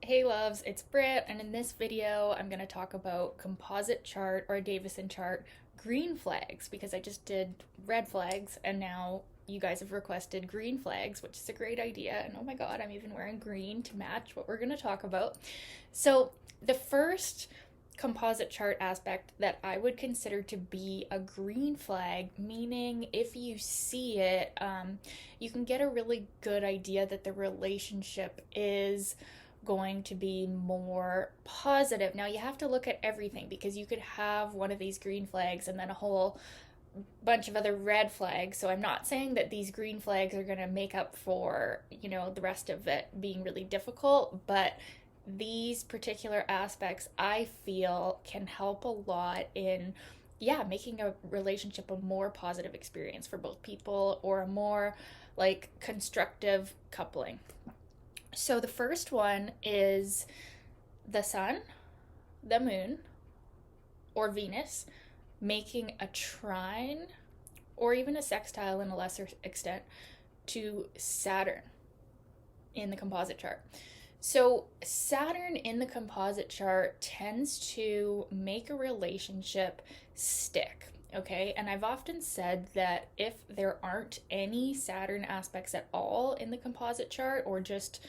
Hey loves, it's Britt, and in this video I'm going to talk about composite chart or Davison chart green flags because I just did red flags and now you guys have requested green flags, which is a great idea. And oh my god, I'm even wearing green to match what we're going to talk about. So, the first composite chart aspect that I would consider to be a green flag, meaning if you see it, you can get a really good idea that the relationship is going to be more positive. Now, you have to look at everything because you could have one of these green flags and then a whole bunch of other red flags. So I'm not saying that these green flags are going to make up for, the rest of it being really difficult, but these particular aspects I feel can help a lot in making a relationship a more positive experience for both people or a more like constructive coupling. So the first one is the sun, the moon, or Venus making a trine or even a sextile in a lesser extent to Saturn in the composite chart. So, Saturn in the composite chart tends to make a relationship stick, okay? And I've often said that if there aren't any Saturn aspects at all in the composite chart, or just,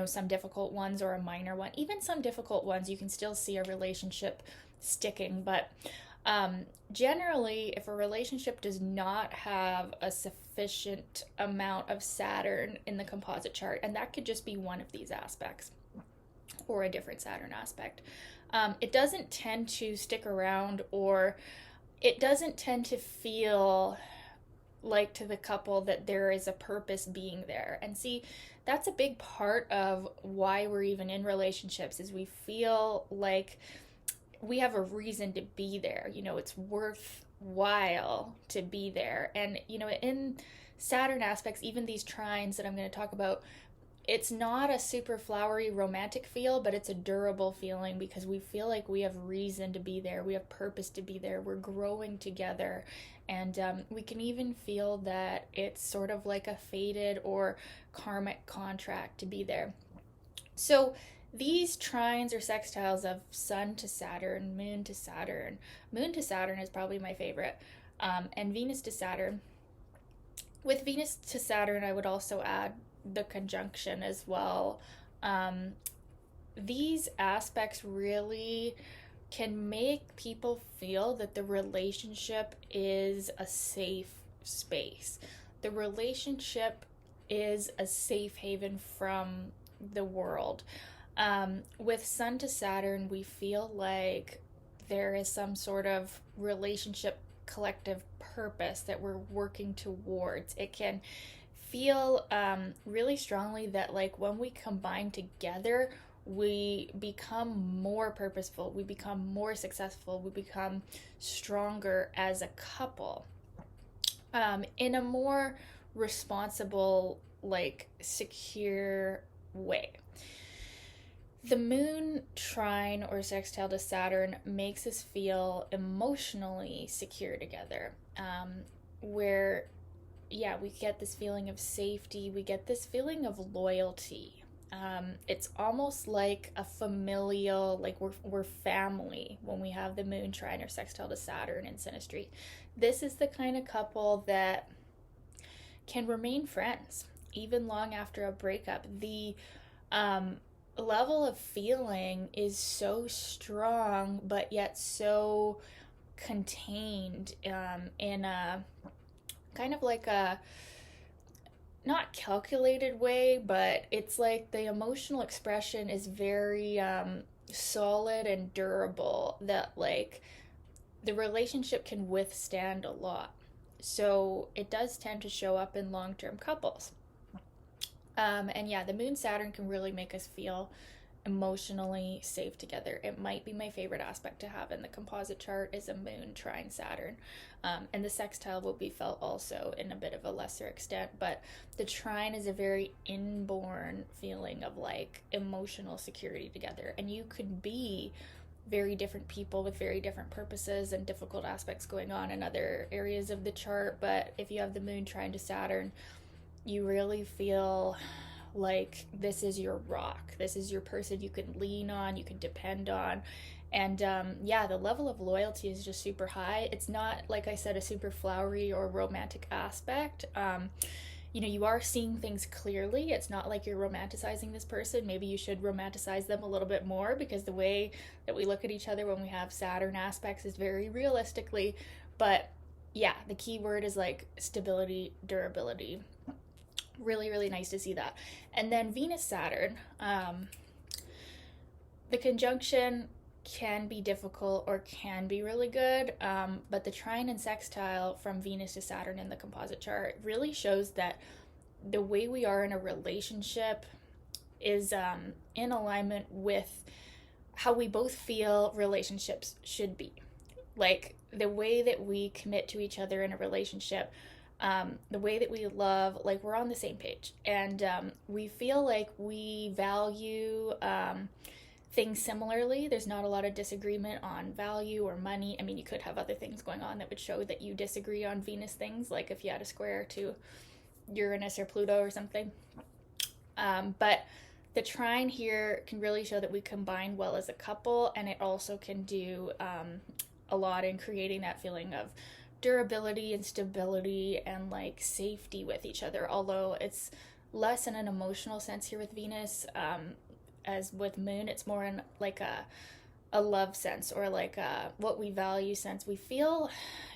some difficult ones or a minor one, even some difficult ones, you can still see a relationship sticking. But generally, if a relationship does not have a sufficient amount of Saturn in the composite chart, and that could just be one of these aspects or a different Saturn aspect, it doesn't tend to stick around, or it doesn't tend to feel like to the couple that there is a purpose being there. And see, that's a big part of why we're even in relationships, is we feel like we have a reason to be there. It's worthwhile to be there. And, in Saturn aspects, even these trines that I'm going to talk about, it's not a super flowery romantic feel, but it's a durable feeling because we feel like we have reason to be there. We have purpose to be there. We're growing together. And we can even feel that it's sort of like a fated or karmic contract to be there. So, these trines or sextiles of Sun to Saturn, Moon to Saturn. Moon to Saturn is probably my favorite, and Venus to Saturn. With Venus to Saturn, I would also add the conjunction as well. Um, these aspects really can make people feel that the relationship is a safe space. The relationship is a safe haven from the world. With Sun to Saturn, we feel like there is some sort of relationship collective purpose that we're working towards. It can feel really strongly that, like, when we combine together, we become more purposeful, we become more successful, we become stronger as a couple in a more responsible, like, secure way. The moon trine or sextile to Saturn makes us feel emotionally secure together, where, we get this feeling of safety, we get this feeling of loyalty. It's almost like a familial, like we're family when we have the moon trine or sextile to Saturn in synastry. This is the kind of couple that can remain friends even long after a breakup. The level of feeling is so strong, but yet so contained in a kind of like a not calculated way, but it's like the emotional expression is very solid and durable, that like the relationship can withstand a lot. So it does tend to show up in long-term couples. And yeah, the moon Saturn can really make us feel emotionally safe together. It might be my favorite aspect to have in the composite chart is a moon trine Saturn. And the sextile will be felt also in a bit of a lesser extent, but the trine is a very inborn feeling of like emotional security together. And you could be very different people with very different purposes and difficult aspects going on in other areas of the chart, but if you have the moon trine to Saturn, you really feel like this is your rock. This is your person you can lean on, you can depend on. And yeah, the level of loyalty is just super high. It's not, like I said, a super flowery or romantic aspect. You know, you are seeing things clearly. It's not like you're romanticizing this person. Maybe you should romanticize them a little bit more, because the way that we look at each other when we have Saturn aspects is very realistically. But yeah, the key word is like stability, durability. Really, really nice to see that. And then Venus-Saturn, the conjunction can be difficult or can be really good, but the trine and sextile from Venus to Saturn in the composite chart really shows that the way we are in a relationship is in alignment with how we both feel relationships should be. Like the way that we commit to each other in a relationship, the way that we love, like we're on the same page, and we feel like we value things similarly. There's not a lot of disagreement on value or money. I mean, you could have other things going on that would show that you disagree on Venus things, like if you had a square to Uranus or Pluto or something. But the trine here can really show that we combine well as a couple, and it also can do a lot in creating that feeling of durability and stability and like safety with each other, although it's less in an emotional sense here with Venus. As with Moon, it's more in like a love sense, or like a what we value sense. We feel,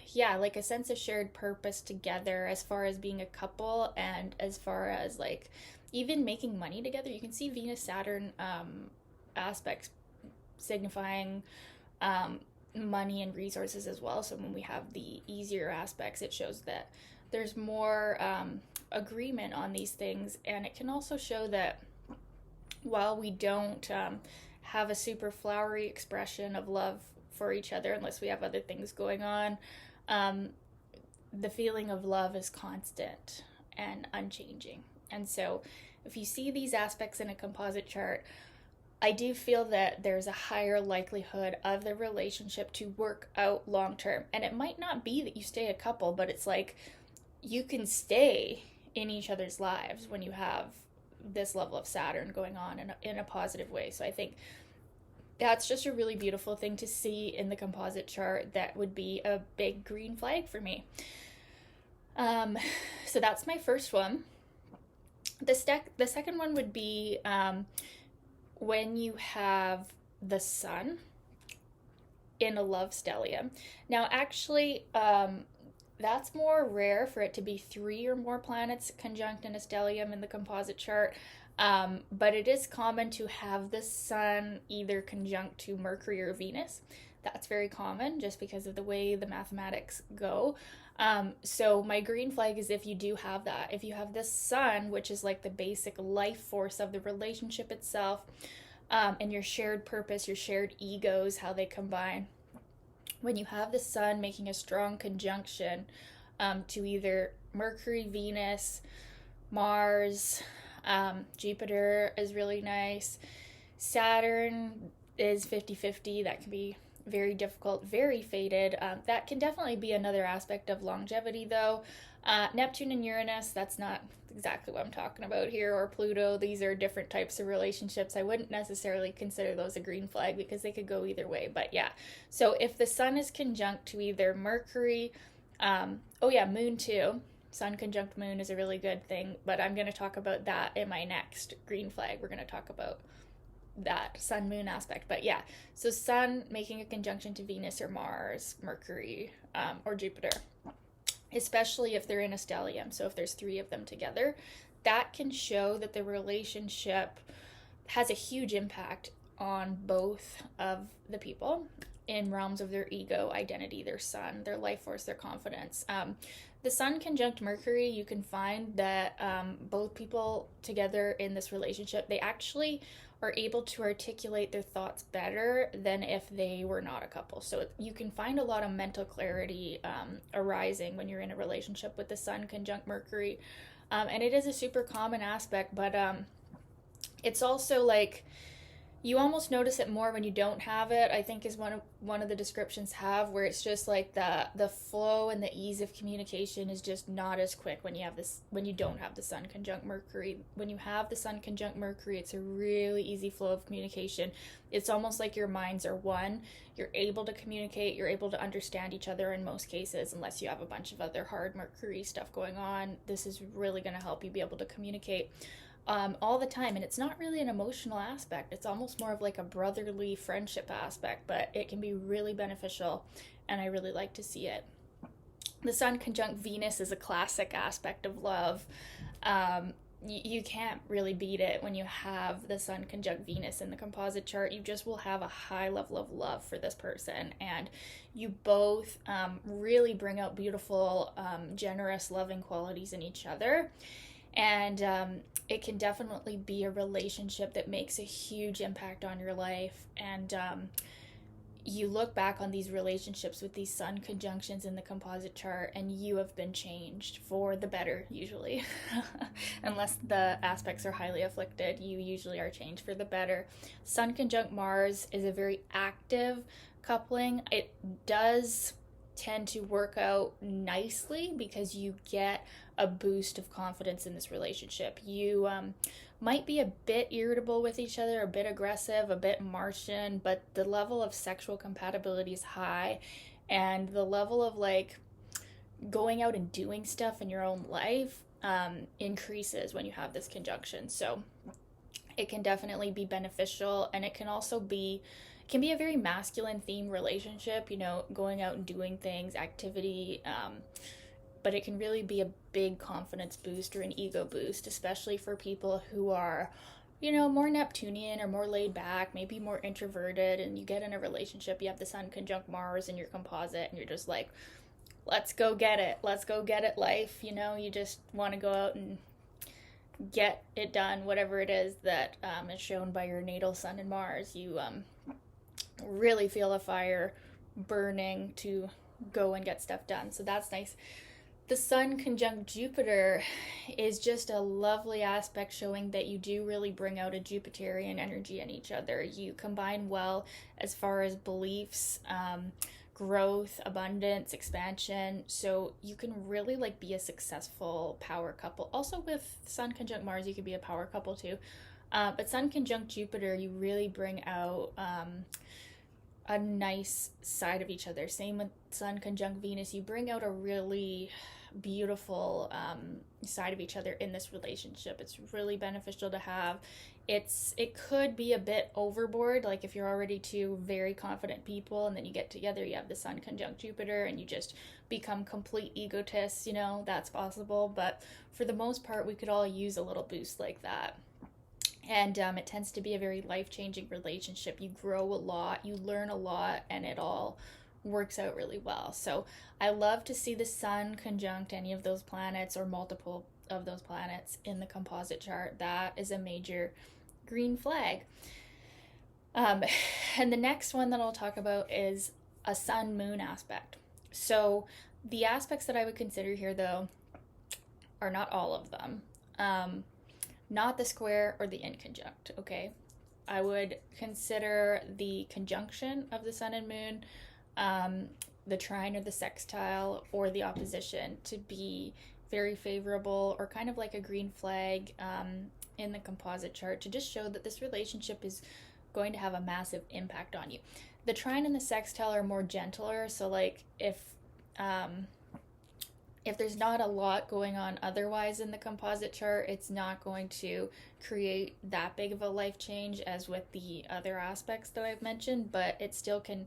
yeah, like a sense of shared purpose together as far as being a couple, and as far as like even making money together. You can see Venus Saturn aspects signifying money and resources as well. So when we have the easier aspects, it shows that there's more agreement on these things. And it can also show that while we don't have a super flowery expression of love for each other, unless we have other things going on, the feeling of love is constant and unchanging. And so if you see these aspects in a composite chart, I do feel that there's a higher likelihood of the relationship to work out long term. And it might not be that you stay a couple, but it's like you can stay in each other's lives when you have this level of Saturn going on in a positive way. So I think that's just a really beautiful thing to see in the composite chart. That would be a big green flag for me. So that's my first one. The second one would be when you have the sun in a love stellium. Now, actually, that's more rare for it to be 3 or more planets conjunct in a stellium in the composite chart. But it is common to have the sun either conjunct to Mercury or Venus. That's very common just because of the way the mathematics go. So my green flag is if you do have that. If you have this sun, which is like the basic life force of the relationship itself, and your shared purpose, your shared egos, how they combine. When you have the sun making a strong conjunction to either Mercury, Venus, Mars, Jupiter is really nice. Saturn is 50-50. That can be very difficult, very fated. That can definitely be another aspect of longevity, though. Neptune and Uranus, that's not exactly what I'm talking about here, or Pluto. These are different types of relationships. I wouldn't necessarily consider those a green flag because they could go either way. But yeah, so if the sun is conjunct to either Mercury, Moon too. Sun conjunct Moon is a really good thing, but I'm going to talk about that in my next green flag. We're going to talk about that sun-moon aspect. But yeah, so sun making a conjunction to Venus or Mars, Mercury, or Jupiter, especially if they're in a stellium. So if there's 3 of them together, that can show that the relationship has a huge impact on both of the people in realms of their ego, identity, their sun, their life force, their confidence. The sun conjunct Mercury, you can find that both people together in this relationship, they actually are able to articulate their thoughts better than if they were not a couple. So you can find a lot of mental clarity arising when you're in a relationship with the sun conjunct Mercury. And it is a super common aspect, but it's also like You almost notice it more when you don't have it, I think, is one of the descriptions have, where it's just like the flow and the ease of communication is just not as quick when you have this, when you don't have the sun conjunct Mercury. When you have the sun conjunct Mercury, it's a really easy flow of communication. It's almost like your minds are one. You're able to communicate, you're able to understand each other in most cases, unless you have a bunch of other hard Mercury stuff going on. This is really going to help you be able to communicate all the time. And it's not really an emotional aspect, it's almost more of like a brotherly friendship aspect, but it can be really beneficial, and I really like to see it. The sun conjunct Venus is a classic aspect of love. You can't really beat it when you have the sun conjunct Venus in the composite chart. You just will have a high level of love for this person, and you both really bring out beautiful, generous, loving qualities in each other. And it can definitely be a relationship that makes a huge impact on your life. And you look back on these relationships with these sun conjunctions in the composite chart, and you have been changed for the better, usually. Unless the aspects are highly afflicted, you usually are changed for the better. Sun conjunct Mars is a very active coupling. It does tend to work out nicely because you get a boost of confidence in this relationship. You might be a bit irritable with each other, a bit aggressive, a bit Martian, but the level of sexual compatibility is high, and the level of like going out and doing stuff in your own life increases when you have this conjunction. So it can definitely be beneficial, and it can also be a very masculine themed relationship, you know, going out and doing things, activity, but it can really be a big confidence boost or an ego boost, especially for people who are, you know, more Neptunian or more laid back, maybe more introverted, and you get in a relationship, you have the sun conjunct Mars in your composite, and you're just like, let's go get it life, you know, you just want to go out and get it done, whatever it is that is shown by your natal sun and Mars. You really feel a fire burning to go and get stuff done, so that's nice. The sun conjunct Jupiter is just a lovely aspect, showing that you do really bring out a Jupiterian energy in each other. You combine well as far as beliefs, growth, abundance, expansion, so you can really like be a successful power couple. Also with sun conjunct Mars, you could be a power couple too, but sun conjunct Jupiter, you really bring out a nice side of each other. Same with sun conjunct Venus, you bring out a really beautiful side of each other in this relationship. It's really beneficial to have. It could be a bit overboard, like if you're already two very confident people and then you get together, you have the sun conjunct Jupiter, and you just become complete egotists, you know, that's possible. But for the most part, we could all use a little boost like that. And it tends to be a very life-changing relationship. You grow a lot, you learn a lot, and it all works out really well. So I love to see the sun conjunct any of those planets or multiple of those planets in the composite chart. That is a major green flag. And the next one that I'll talk about is a sun-moon aspect. So the aspects that I would consider here, though, are not all of them. Not the square or the inconjunct, okay? I would consider the conjunction of the sun and moon, the trine or the sextile, or the opposition to be very favorable, or kind of like a green flag in the composite chart, to just show that this relationship is going to have a massive impact on you. The trine and the sextile are more gentler, so like if there's not a lot going on otherwise in the composite chart, it's not going to create that big of a life change as with the other aspects that I've mentioned, but it still can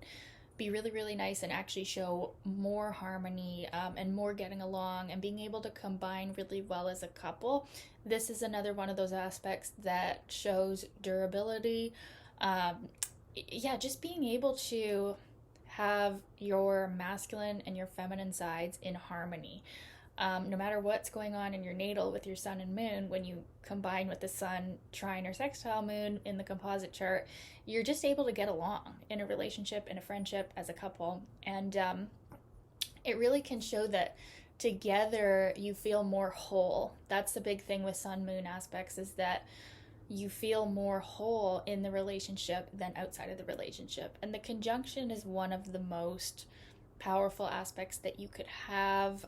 be really, really nice and actually show more harmony and more getting along and being able to combine really well as a couple. This is another one of those aspects that shows durability. Just being able to have your masculine and your feminine sides in harmony. No matter what's going on in your natal with your sun and moon, when you combine with the sun, trine, or sextile moon in the composite chart, you're just able to get along in a relationship, in a friendship, as a couple. And it really can show that together you feel more whole. That's the big thing with sun moon aspects, is that you feel more whole in the relationship than outside of the relationship. And the conjunction is one of the most powerful aspects that you could have.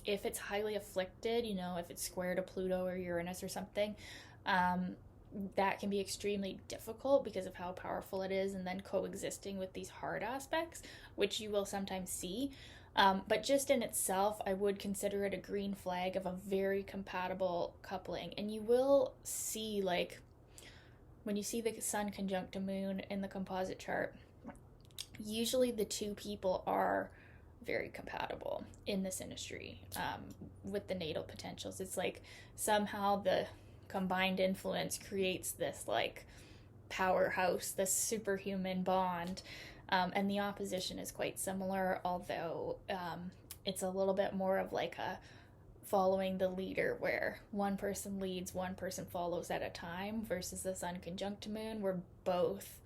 If it's highly afflicted, you know, if it's square to Pluto or Uranus or something, that can be extremely difficult because of how powerful it is, and then coexisting with these hard aspects, which you will sometimes see. But just in itself, I would consider it a green flag of a very compatible coupling. And you will see, like, when you see the sun conjunct a moon in the composite chart, usually the two people are very compatible in this industry, with the natal potentials. It's like somehow the combined influence creates this like powerhouse, this superhuman bond. And the opposition is quite similar, although it's a little bit more of like a following the leader, where one person leads, one person follows at a time, versus the sun conjunct moon, where both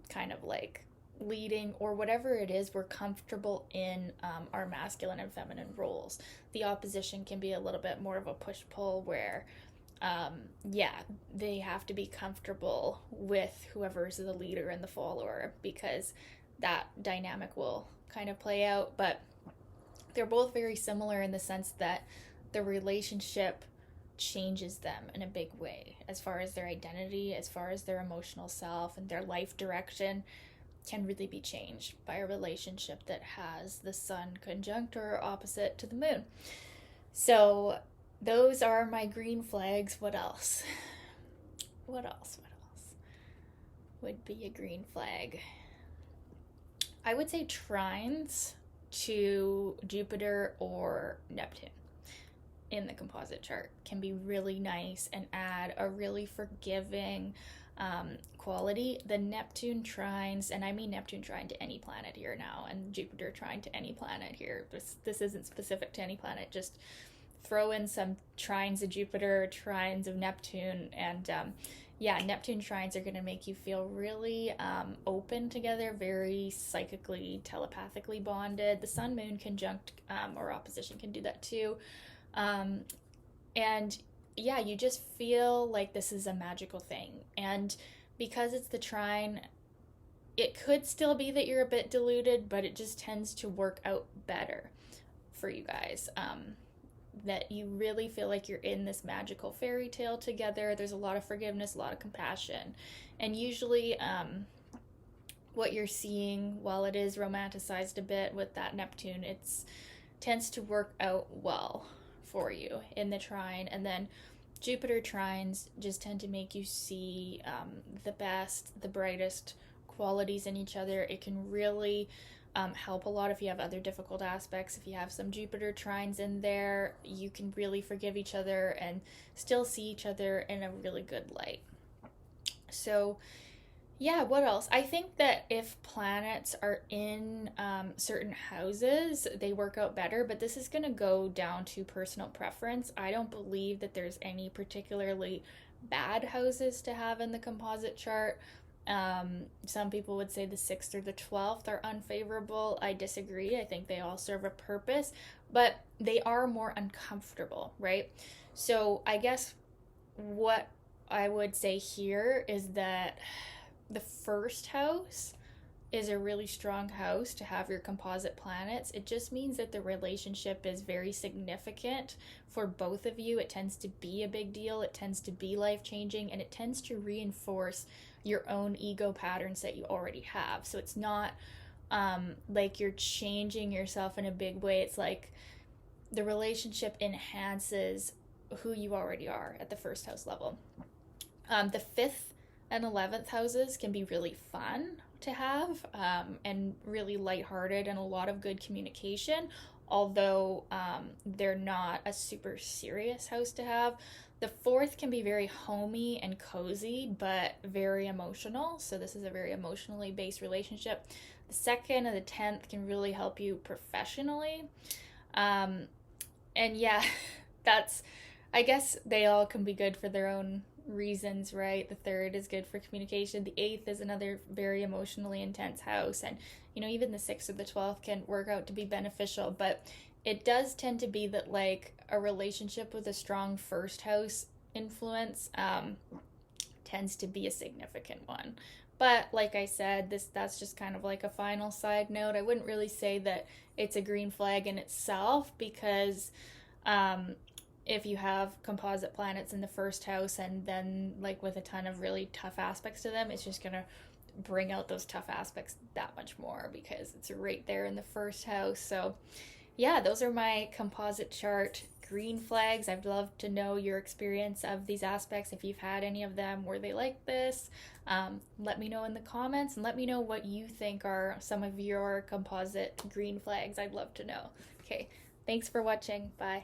kind of like leading, or whatever it is, we're comfortable in our masculine and feminine roles. The opposition can be a little bit more of a push-pull, where they have to be comfortable with whoever's the leader and the follower, because that dynamic will kind of play out. But they're both very similar in the sense that the relationship changes them in a big way, as far as their identity, as far as their emotional self, and their life direction can really be changed by a relationship that has the sun conjunct or opposite to the moon. So those are my green flags. What else? What else would be a green flag? I would say trines to Jupiter or Neptune in the composite chart can be really nice and add a really forgiving quality. The Neptune trines, and I mean Neptune trine to any planet here now, and Jupiter trine to any planet here. This isn't specific to any planet, just throw in some trines of Jupiter, trines of Neptune, and Neptune trines are going to make you feel really open together, very psychically, telepathically bonded. The sun moon conjunct or opposition can do that too. You just feel like this is a magical thing. And because it's the trine, it could still be that you're a bit diluted, but it just tends to work out better for you guys. That you really feel like you're in this magical fairy tale together. There's a lot of forgiveness, a lot of compassion. And usually what you're seeing, while it is romanticized a bit with that Neptune, it tends to work out well for you in the trine. And then Jupiter trines just tend to make you see the best, the brightest qualities in each other. It can really help a lot if you have other difficult aspects. If you have some Jupiter trines in there, you can really forgive each other and still see each other in a really good light. So what else? I think that if planets are in certain houses, they work out better, but this is going to go down to personal preference. I don't believe that there's any particularly bad houses to have in the composite chart. Some people would say the 6th or the 12th are unfavorable. I disagree. I think they all serve a purpose, but they are more uncomfortable, right? So I guess what I would say here is that the first house is a really strong house to have your composite planets. It just means that the relationship is very significant for both of you. It tends to be a big deal. It tends to be life-changing, and it tends to reinforce your own ego patterns that you already have. So it's not like you're changing yourself in a big way. It's like the relationship enhances who you already are at the first house level. The 5th and 11th houses can be really fun to have, and really lighthearted, and a lot of good communication, although they're not a super serious house to have. The 4th can be very homey and cozy, but very emotional. So this is a very emotionally based relationship. The 2nd and the 10th can really help you professionally. That's, I guess they all can be good for their own reasons, right? The 3rd is good for communication. The 8th is another very emotionally intense house. And, even the 6th or the 12th can work out to be beneficial, but it does tend to be that, like, a relationship with a strong first house influence tends to be a significant one. But like I said, that's just kind of like a final side note. I wouldn't really say that it's a green flag in itself, because if you have composite planets in the first house and then like with a ton of really tough aspects to them, it's just going to bring out those tough aspects that much more because it's right there in the first house. So yeah, those are my composite chart green flags. I'd love to know your experience of these aspects. If you've had any of them, were they like this? Let me know in the comments, and let me know what you think are some of your composite green flags. I'd love to know. Okay, thanks for watching. Bye.